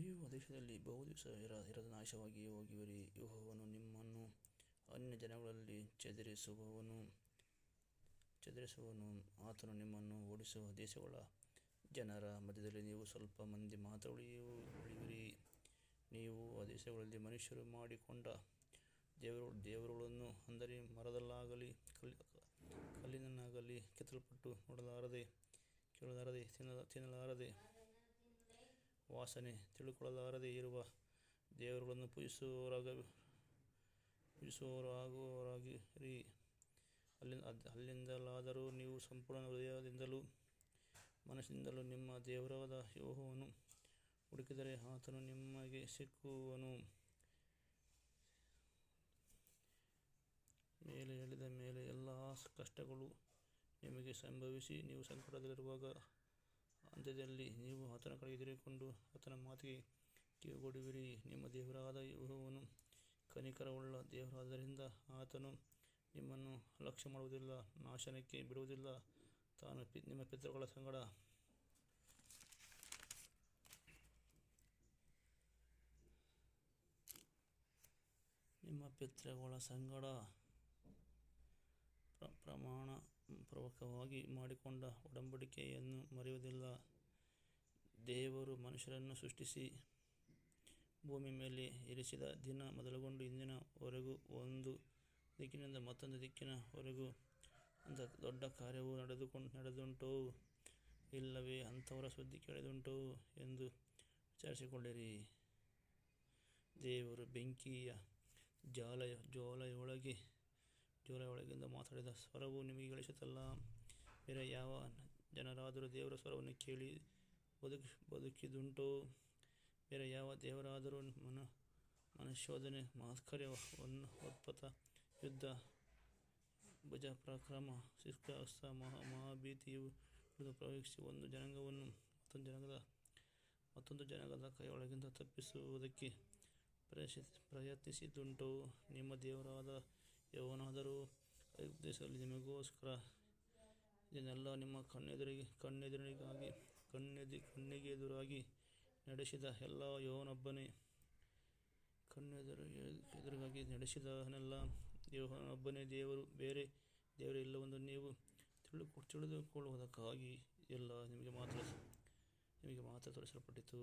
ನೀವು ದೇಶದಲ್ಲಿ ಬಹುದಿವಸ ಇರದ ನಾಶವಾಗಿ ಹೋಗುವಿರಿ. ಯೆಹೋವನು ನಿಮ್ಮನ್ನು ಅನ್ಯಜನಗಳಲ್ಲಿ ಚದರಿಸುವನು. ಆತನು ನಿಮ್ಮನ್ನು ಓಡಿಸುವ ದೇಶಗಳ ಜನರ ಮಧ್ಯದಲ್ಲಿ ನೀವು ಸ್ವಲ್ಪ ಮಂದಿ ಮಾತ್ರ ಉಳಿಯುವಿರಿ. ನೀವು ಆ ದೇಶಗಳಲ್ಲಿ ಮನುಷ್ಯರು ಮಾಡಿಕೊಂಡ ದೇವರುಗಳನ್ನು, ಅಂದರೆ ಮರದಲ್ಲಾಗಲಿ ಕಲ್ಲಿನಲ್ಲಾಗಲಿ ಕೆತ್ತಲ್ಪಟ್ಟು ನೋಡಲಾರದೆ, ಕೇಳಲಾರದೆ, ತಿನ್ನಲಾರದೆ, ವಾಸನೆ ತಿಳಿದುಕೊಳ್ಳಲಾರದೆ ಇರುವ ದೇವರುಗಳನ್ನು ಪೂಜಿಸುವವರಾಗಿರಿ. ಅಲ್ಲಿಂದಲಾದರೂ ನೀವು ಸಂಪೂರ್ಣ ಹೃದಯದಿಂದಲೂ ಮನಸ್ಸಿನಿಂದಲೂ ನಿಮ್ಮ ದೇವರಾದ ಯೆಹೋವನನ್ನು ಹುಡುಕಿದರೆ ಆತನು ನಿಮಗೆ ಸಿಕ್ಕುವನು. ಮೇಲೆ ಹೇಳಿದ ಮೇಲೆ ಎಲ್ಲಾ ಕಷ್ಟಗಳು ನಿಮಗೆ ಸಂಭವಿಸಿ ನೀವು ಸಂಕಟದಲ್ಲಿರುವಾಗ ಅಂತ್ಯದಲ್ಲಿ ನೀವು ಆತನ ಕಡೆಗೆ ತಿರುಗಿಕೊಂಡು ಆತನ ಮಾತಿಗೆ ಕಿವಿಗೊಡುವಿರಿ. ನಿಮ್ಮ ದೇವರಾದ ಯೆಹೋವನು ಕನಿಕರವುಳ್ಳ ದೇವರಾದ್ದರಿಂದ ಆತನು ನಿಮ್ಮನ್ನು ಅಲಕ್ಷ್ಯ ಮಾಡುವುದಿಲ್ಲ, ನಾಶನಕ್ಕೆ ಬಿಡುವುದಿಲ್ಲ. ತಾನು ನಿಮ್ಮ ಪಿತೃಗಳ ಸಂಗಡ ಪ್ರಮಾಣಪೂರ್ವಕವಾಗಿ ಮಾಡಿಕೊಂಡ ಒಡಂಬಡಿಕೆಯನ್ನು ಮರೆಯುವುದಿಲ್ಲ. ದೇವರು ಮನುಷ್ಯರನ್ನು ಸೃಷ್ಟಿಸಿ ಭೂಮಿಯ ಮೇಲೆ ಇರಿಸಿದ ದಿನ ಮೊದಲುಗೊಂಡು ಇಂದಿನ ವರೆಗೂ ಒಂದು ದಿಕ್ಕಿನಿಂದ ಮತ್ತೊಂದು ದಿಕ್ಕಿನ ವರೆಗೂ ಅಂಥ ದೊಡ್ಡ ಕಾರ್ಯವು ನಡೆದುಂಟೋ, ಇಲ್ಲವೇ ಅಂಥವರ ಸುದ್ದಿ ಕೇಳಿದುಂಟೋ ಎಂದು ವಿಚಾರಿಸಿಕೊಳ್ಳಿರಿ. ದೇವರು ಬೆಂಕಿಯ ಜ್ವಾಲೆಯೊಳಗಿಂದ ಮಾತಾಡಿದ ಸ್ವರವು ನಿಮಗೆ ಕೇಳಿಸಿತಲ್ಲಾ. ಬೇರೆ ಯಾವ ಜನರಾದರೂ ದೇವರ ಸ್ವರವನ್ನು ಕೇಳಿ ಬದುಕಿದುಂಟೋ? ಬೇರೆ ಯಾವ ದೇವರಾದರೂ ಮನುಷ್ಯೋಧನೆ, ಮಹತ್ಕಾರ್ಯ, ಉತ್ಪಾತ, ಯುದ್ಧ, ಭುಜಪರಾಕ್ರಮ, ಸಿದ್ಧಹಸ್ತ, ಮಹಾಭೀತಿಯು ಹಿಡಿದು ಪ್ರಯೋಗಿಸಿ ಒಂದು ಜನಾಂಗವನ್ನು ಮತ್ತೊಂದು ಜನಾಂಗದ ಕೈಯೊಳಗಿಂದ ತಪ್ಪಿಸುವುದಕ್ಕೆ ಪ್ರಯತ್ನಿಸಿದುಂಟೋ? ನಿಮ್ಮ ದೇವರಾದ ಯೆಹೋವನಾದರೋ ಐಗುಪ್ತ ದೇಶದಲ್ಲಿ ನಿಮಗೋಸ್ಕರ ಇದನ್ನೆಲ್ಲಾ ನಿಮ್ಮ ಕಣ್ಣೆದುರಾಗಿ ನಡೆಸಿದ ಯೆಹೋವನೊಬ್ಬನೇ ದೇವರು, ಬೇರೆ ದೇವರೇ ಇಲ್ಲವೆಂದು ನೀವು ತಿಳಿದುಕೊಳ್ಳುವುದಕ್ಕಾಗಿ ಎಲ್ಲ ನಿಮಗೆ ಮಾತ್ರ ತೋರಿಸಲ್ಪಟ್ಟಿತು.